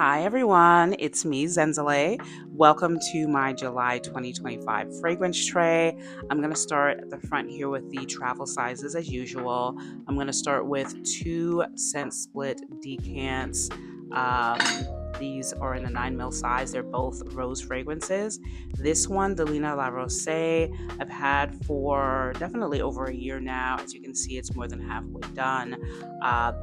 Hi everyone, it's me, Zenzale. Welcome to my July 2025 fragrance tray. I'm going to start at the front here with the travel sizes as usual. I'm going to start with two scent split decants. These are in the 9 ml size. They're both rose fragrances. This one, Delina La Rosee, I've had for definitely over a year now. As you can see, it's more than halfway done.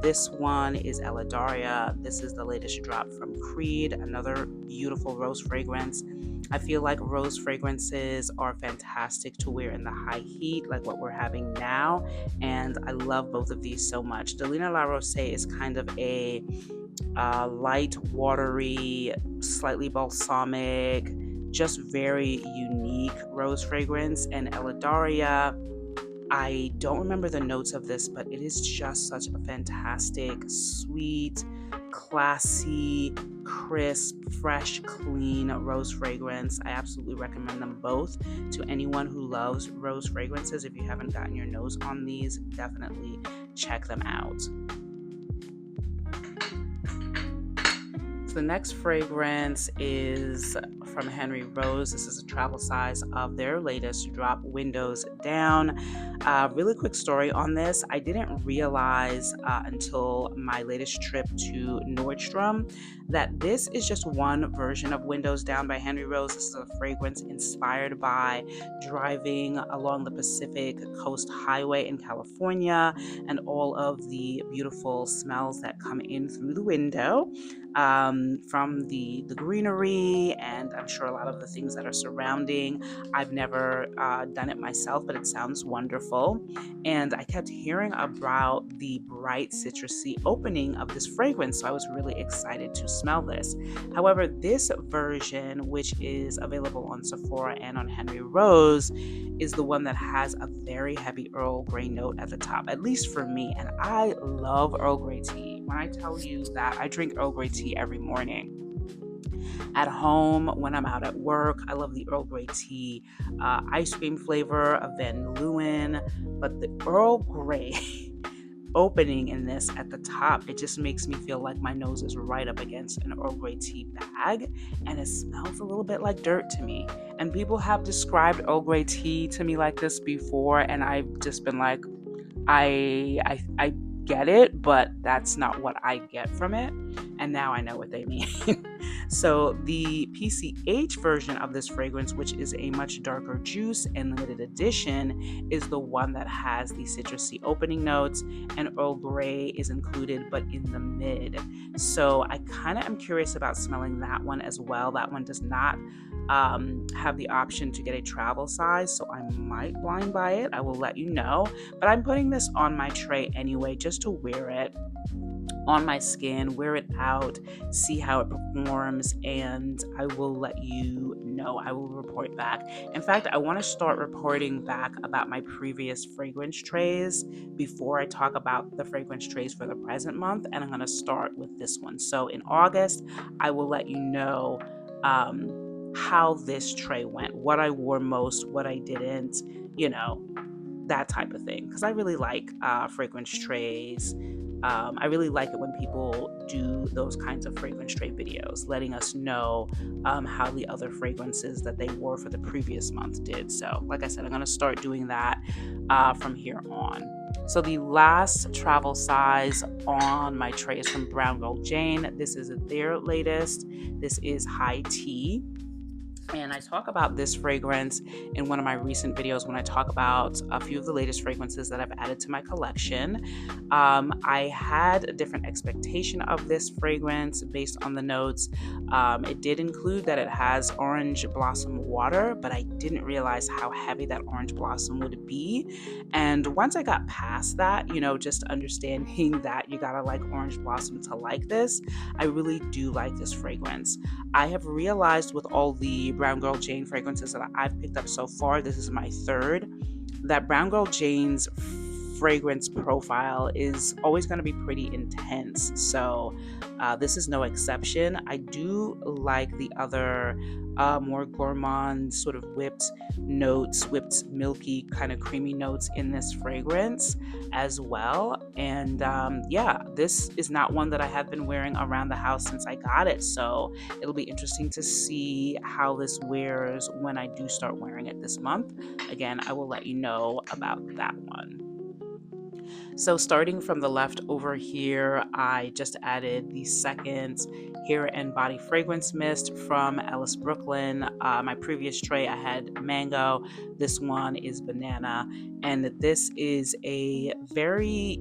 This one is Eladaria. This is the latest drop from Creed, another beautiful rose fragrance. I feel like rose fragrances are fantastic to wear in the high heat, like what we're having now, and I love both of these so much. Delina La Rosee is kind of a light, watery, slightly balsamic, just very unique rose fragrance, and Eladaria, I don't remember the notes of this, but it is just such a fantastic, sweet, classy, crisp, fresh, clean rose fragrance. I absolutely recommend them both to anyone who loves rose fragrances. If you haven't gotten your nose on these, definitely check them out. So the next fragrance is from Henry Rose. This is a travel size of their latest drop, Windows Down. Really quick story on this. I didn't realize until my latest trip to Nordstrom that this is just one version of Windows Down by Henry Rose. This is a fragrance inspired by driving along the Pacific Coast Highway in California and all of the beautiful smells that come in through the window. From the greenery, and I'm sure a lot of the things that are surrounding. I've never done it myself, but it sounds wonderful. And I kept hearing about the bright citrusy opening of this fragrance, so I was really excited to smell this. However, this version, which is available on Sephora and on Henry Rose, is the one that has a very heavy Earl Grey note at the top, at least for me. And I love Earl Grey tea. When I tell you that I drink Earl Grey tea every morning, at home, when I'm out at work, I love the Earl Grey tea ice cream flavor of Van Leeuwen, but the Earl Grey opening in this at the top, it just makes me feel like my nose is right up against an Earl Grey tea bag, and it smells a little bit like dirt to me. And people have described Earl Grey tea to me like this before, and I've just been like, I get it, but that's not what I get from it. And now I know what they mean. So the PCH version of this fragrance, which is a much darker juice and limited edition, is the one that has the citrusy opening notes, and Earl Grey is included, but in the mid. So I kind of am curious about smelling that one as well. That one does not have the option to get a travel size, so I might blind buy it. I will let you know, but I'm putting this on my tray anyway, just to wear it on my skin, wear it out, see how it performs, and I will let you know. I will report back. In fact, I want to start reporting back about my previous fragrance trays before I talk about the fragrance trays for the present month, and I'm going to start with this one. So in August, I will let you know how this tray went, what I wore most, what I didn't, that type of thing, because I really like fragrance trays. I really like it when people do those kinds of fragrance tray videos, letting us know how the other fragrances that they wore for the previous month did. So, like I said, I'm going to start doing that from here on. So the last travel size on my tray is from Brown Girl Jane. This is their latest. This is High Tea. And I talk about this fragrance in one of my recent videos when I talk about a few of the latest fragrances that I've added to my collection. I had a different expectation of this fragrance based on the notes. It did include that it has orange blossom water, but I didn't realize how heavy that orange blossom would be. And once I got past that, just understanding that you gotta like orange blossom to like this, I really do like this fragrance. I have realized with all the Brown Girl Jane fragrances that I've picked up so far, this is my third, that Brown Girl Jane's fragrance profile is always going to be pretty intense. So this is no exception. I do like the other more gourmand sort of whipped notes, whipped milky kind of creamy notes in this fragrance as well. And yeah, this is not one that I have been wearing around the house since I got it. So it'll be interesting to see how this wears when I do start wearing it this month. Again, I will let you know about that one. So starting from the left over here, I just added the second hair and body fragrance mist from Ellis Brooklyn. My previous tray I had mango. This one is banana. And this is a very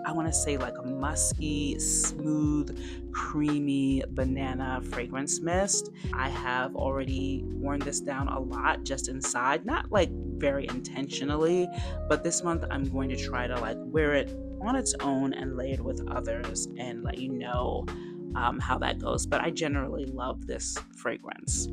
I want to say like a musky, smooth, creamy banana fragrance mist. I have already worn this down a lot just inside, not like very intentionally, but this month I'm going to try to like wear it on its own and lay it with others and let you know how that goes. But I generally love this fragrance.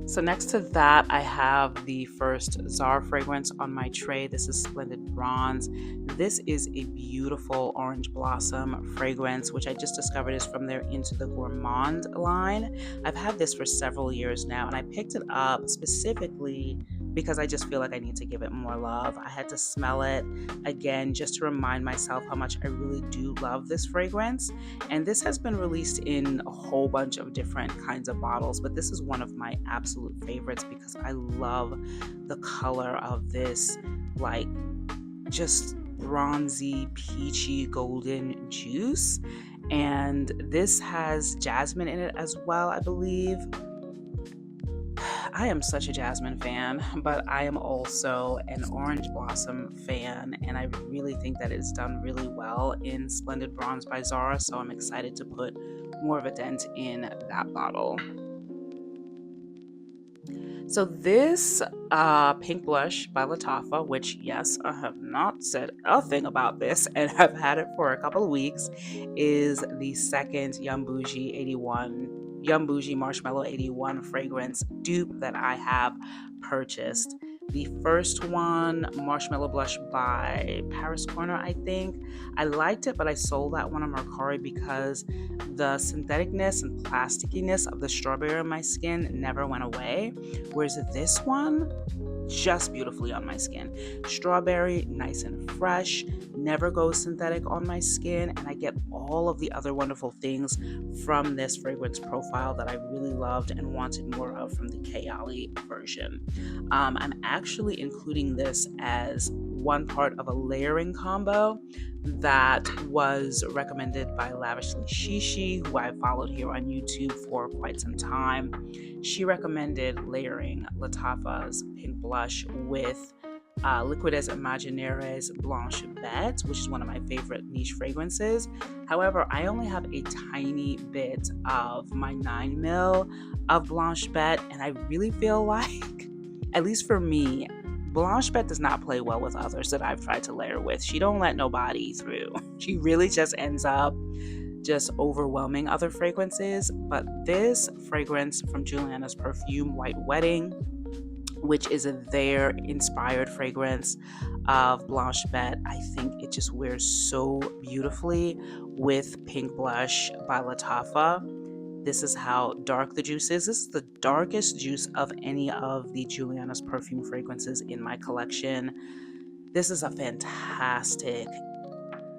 So next to that, I have the first Zara fragrance on my tray. This is Splendid Bronze. This is a beautiful orange blossom fragrance, which I just discovered is from their Into the Gourmand line. I've had this for several years now, and I picked it up specifically because I just feel like I need to give it more love. I had to smell it again just to remind myself how much I really do love this fragrance. And this has been released in a whole bunch of different kinds of bottles, but this is one of my absolute favorites because I love the color of this, like just bronzy, peachy, golden juice. And this has jasmine in it as well, I believe. I am such a jasmine fan, but I am also an orange blossom fan, and I really think that it's done really well in Splendid Bronze by Zara, so I'm excited to put more of a dent in that bottle. So this pink blush by Lataffa, which yes, I have not said a thing about this and have had it for a couple of weeks, is the second Young Bougie Marshmallow 81 fragrance dupe that I have purchased. The first one, Marshmallow Blush by Paris Corner, I think. I liked it, but I sold that one on Mercari because the syntheticness and plasticiness of the strawberry on my skin never went away. Whereas this one, just beautifully on my skin. Strawberry, nice and fresh, never goes synthetic on my skin, and I get all of the other wonderful things from this fragrance profile that I really loved and wanted more of from the Kayali version. I'm actually including this as one part of a layering combo that was recommended by Lavishly Shishi, who I followed here on YouTube for quite some time. She recommended layering Lataffa's pink blush with Liquides Imaginaires Blanche Bête, which is one of my favorite niche fragrances. However, I only have a tiny bit of my 9ml of Blanche Bête, and I really feel like, at least for me, Blanche Bête does not play well with others that I've tried to layer with. She don't let nobody through. She really just ends up just overwhelming other fragrances. But this fragrance from Julianna's Perfume, White Wedding, which is their inspired fragrance of Blanche Bête, I think it just wears so beautifully with pink blush by Lataffa. This is how dark the juice is. This is the darkest juice of any of the Julianna's Perfume fragrances in my collection. This is a fantastic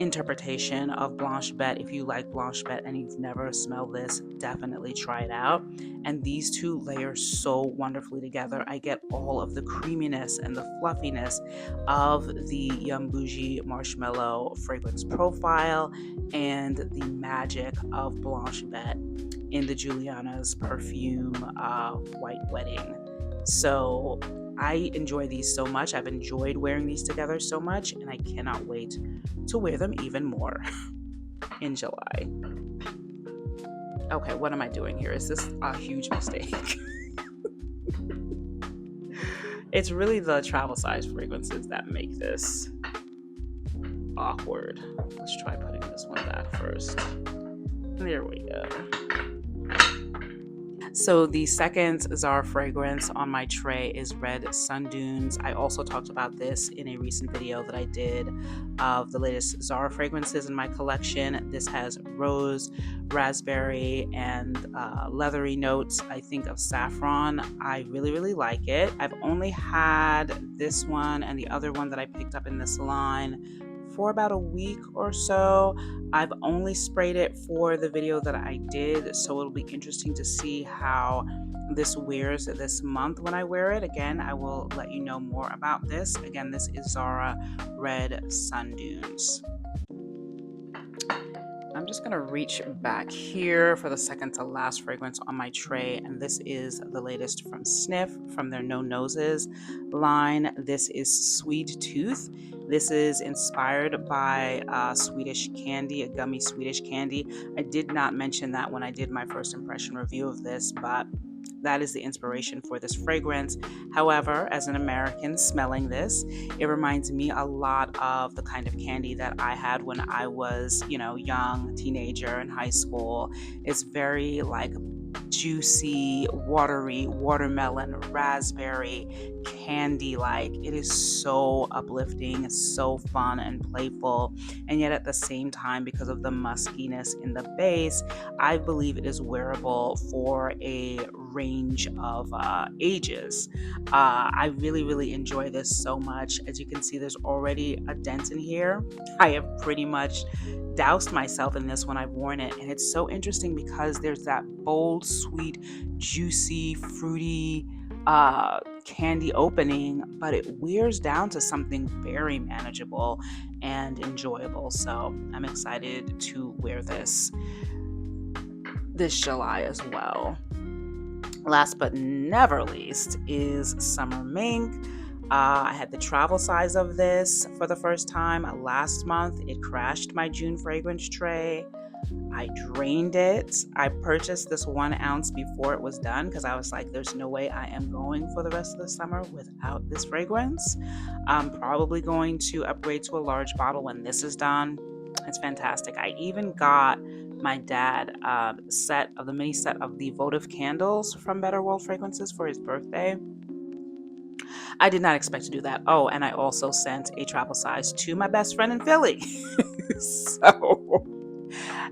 interpretation of Blanche Bête. If you like Blanche Bête and you've never smelled this, definitely try it out. And these two layer so wonderfully together. I get all of the creaminess and the fluffiness of the Young Bougie Marshmallow fragrance profile and the magic of Blanche Bête in the Julianna's Perfume White Wedding. So I enjoy these so much. I've enjoyed wearing these together so much, and I cannot wait to wear them even more in July. Okay, what am I doing here? Is this a huge mistake? It's really the travel size fragrances that make this awkward. Let's try putting this one back first. There we go. So the second Zara fragrance on my tray is Red Sun Dunes. I also talked about this in a recent video that I did of the latest Zara fragrances in my collection. This has rose, raspberry, and leathery notes, I think, of saffron. I really, really like it. I've only had this one and the other one that I picked up in this line for about a week or so. I've only sprayed it for the video that I did, so it'll be interesting to see how this wears this month when I wear it. Again, I will let you know more about this. Again, this is Zara Red Sun Dunes. I'm just going to reach back here for the second to last fragrance on my tray, and this is the latest from Sniff, from their No Noses line. This is Sweet Tooth. This is inspired by Swedish candy, a gummy Swedish candy. I did not mention that when I did my first impression review of this, but that is the inspiration for this fragrance. However, as an American smelling this, it reminds me a lot of the kind of candy that I had when I was, young, teenager in high school. It's very juicy, watery, watermelon, raspberry, candy like. It is so uplifting, it's so fun and playful, and yet at the same time, because of the muskiness in the base, I believe it is wearable for a range of ages. I really, really enjoy this so much. As you can see, there's already a dent in here. I have pretty much doused myself in this when I've worn it, and it's so interesting because there's that bold, sweet, juicy, fruity candy opening, but it wears down to something very manageable and enjoyable. So I'm excited to wear this July as well. Last but never least is Summer Mink. I had the travel size of this for the first time last month. It crashed my June fragrance tray. I drained it. I purchased this 1 ounce before it was done because I was like, there's no way I am going for the rest of the summer without this fragrance. I'm probably going to upgrade to a large bottle when this is done. It's fantastic. I even got my dad the mini set of the votive candles from Better World Fragrances for his birthday. I did not expect to do that. Oh, and I also sent a travel size to my best friend in Philly. So,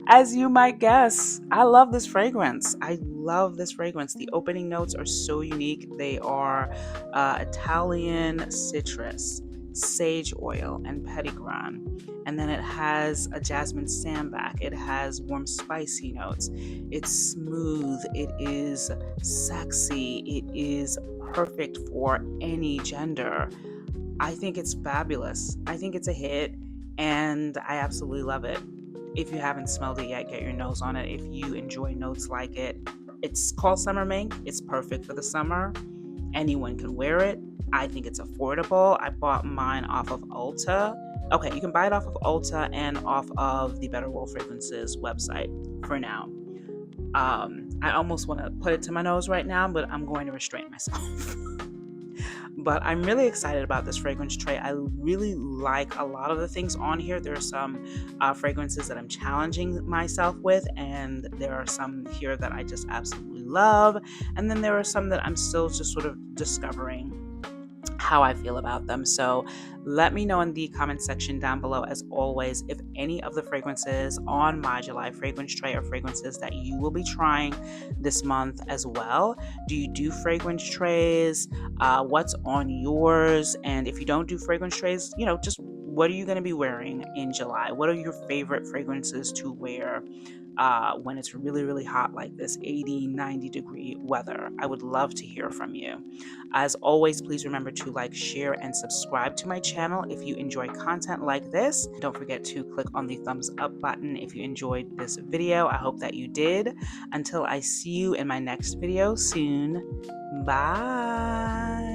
as you might guess, I love this fragrance. The opening notes are so unique. They are Italian citrus, sage oil, and petitgrain. And then it has a jasmine sambac. It has warm spicy notes. It's smooth. It is sexy. It is perfect for any gender. I think it's fabulous. I think it's a hit, and I absolutely love it. If you haven't smelled it yet, get your nose on it. If you enjoy notes like it, it's called Summer Mink. It's perfect for the summer. Anyone can wear it. I think it's affordable. I bought mine off of Ulta. Okay, you can buy it off of Ulta and off of the Better World Fragrances website for now. I almost want to put it to my nose right now, but I'm going to restrain myself. But I'm really excited about this fragrance tray. I really like a lot of the things on here. There are some fragrances that I'm challenging myself with, and there are some here that I just absolutely love. And then there are some that I'm still just sort of discovering how I feel about them. So let me know in the comment section down below, as always, if any of the fragrances on my July fragrance tray are fragrances that you will be trying this month as well. Do you do fragrance trays? What's on yours? And if you don't do fragrance trays, just what are you going to be wearing in July? What are your favorite fragrances to wear when it's really, really hot like this 80, 90 degree weather? I would love to hear from you. As always, please remember to like, share, and subscribe to my channel if you enjoy content like this. Don't forget to click on the thumbs up button if you enjoyed this video. I hope that you did. Until I see you in my next video soon. Bye.